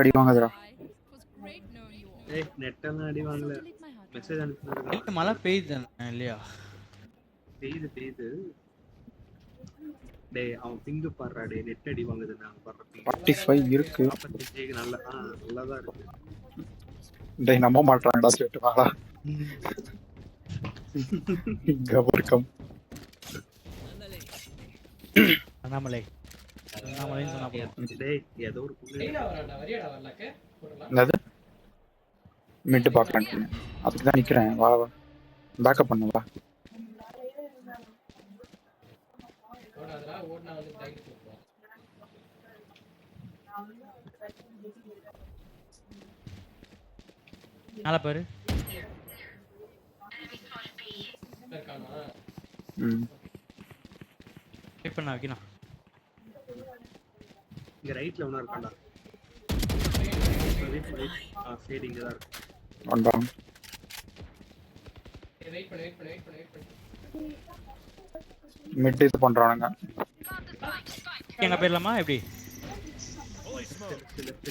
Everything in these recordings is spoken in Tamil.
அடி வாங்குதுடா. ஏய் நெட்டெல்லாம் அடி வாங்கல. மெசேஜ் அனுப்புனது இல்ல மழை பெய்யுது இல்லையா? பெய்யுது. டேய் அவன் பிங்கு பாடுறா டேய், நெட் அடி வாங்குது. நான் பாடுற பிங்கு 45 இருக்கு. 45 நல்லாதான் இருக்கு. டேய் நம்ப மாட்டாங்கடா ஸ்லேட் வாடா. இங்க வர்க்கம் அண்ணாமலை அண்ணாமலைன்னு சொன்னா போதும். டேய் ஏதோ ஒரு புள்ளை என்னது மிட் பார்க்கறேன். அதுக்கு தான் நிக்கிறேன். வா வா பேக்கப் பண்ணு வா. மேல பாரு. வெயிட் பண்ண வைக்கணும். இங்க ரைட்ல ஒண்ணா இருக்கான்டா. ஃபேட் இங்க தான் இருக்கு. One down. வெயிட் பண்ணு. மிட் இது பண்றானுங்க. எங்க போயிடலாமா எப்படி? லெஃப்ட்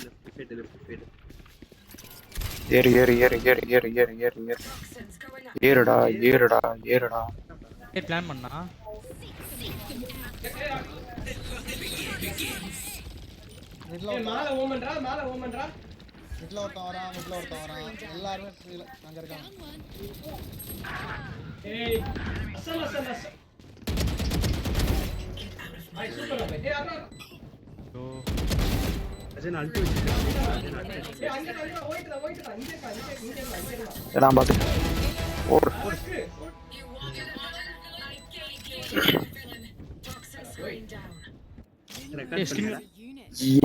ஏறு ஏறு ஏறு ஏறு ஏறு ஏறு ஏறு ஏறு ஏறுடா ஏறுடா ஏறுடா. ஏ பிளான் பண்ணா மேல ஓமன்டா மிட்ல ஒருத்தன் வரான் எல்லாரும் அங்க இருக்காங்க. ஏய் அசல் ஐ சூப்பர் பை. ஏய் அண்ணா ஓ அஜன் அல்டி வச்சிருக்கான். ஏய் அங்க ஓய்டா இங்க நான் பாத்து ஓடு. ரெக்கார்ட் பண்ணு.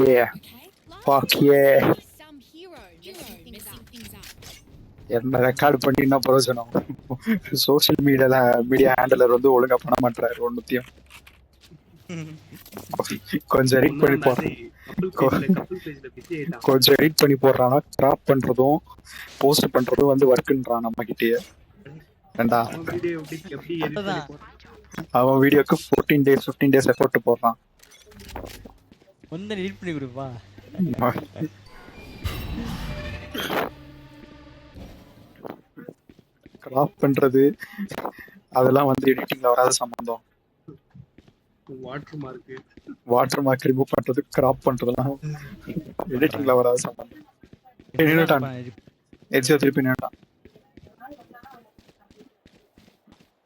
Yeah. Fuck yeah. என்ன ரெக்கார்ட் பண்ணி என்ன பிரயோஜனம்? சோசியல் மீடியா ஹேண்டலர் வந்து ஒழுங்கா பண்ண மாட்டாரு ஒன்னுத்தையும். கொஞ்சம் எடிட் பண்ணி போடுறான். கொஞ்சம் எடிட் பண்ணி போடுறானா கிராப் பண்றதும் போஸ்ட் பண்றதும் வந்து ஒர்க்குன்றான் நம்ம கிட்டயே. ஏண்டா அவன் வீடியோக்கு 15 days எஃபோர்ட் போடுறான். வந்து எடிட் பண்ணி கொடுப்பா. கிராப் பண்றது அதெல்லாம் வந்து எடிட்டிங்ல வராத சம்பந்தம். வாட்டர் மார்க் ரிமூவ் பண்றது கிராப் பண்றதுலாம் எடிட்டிங்ல வராத சம்பந்தம். நின்னுட்டான். எட்ஜோ திருப்பி நின்னுட்டான்.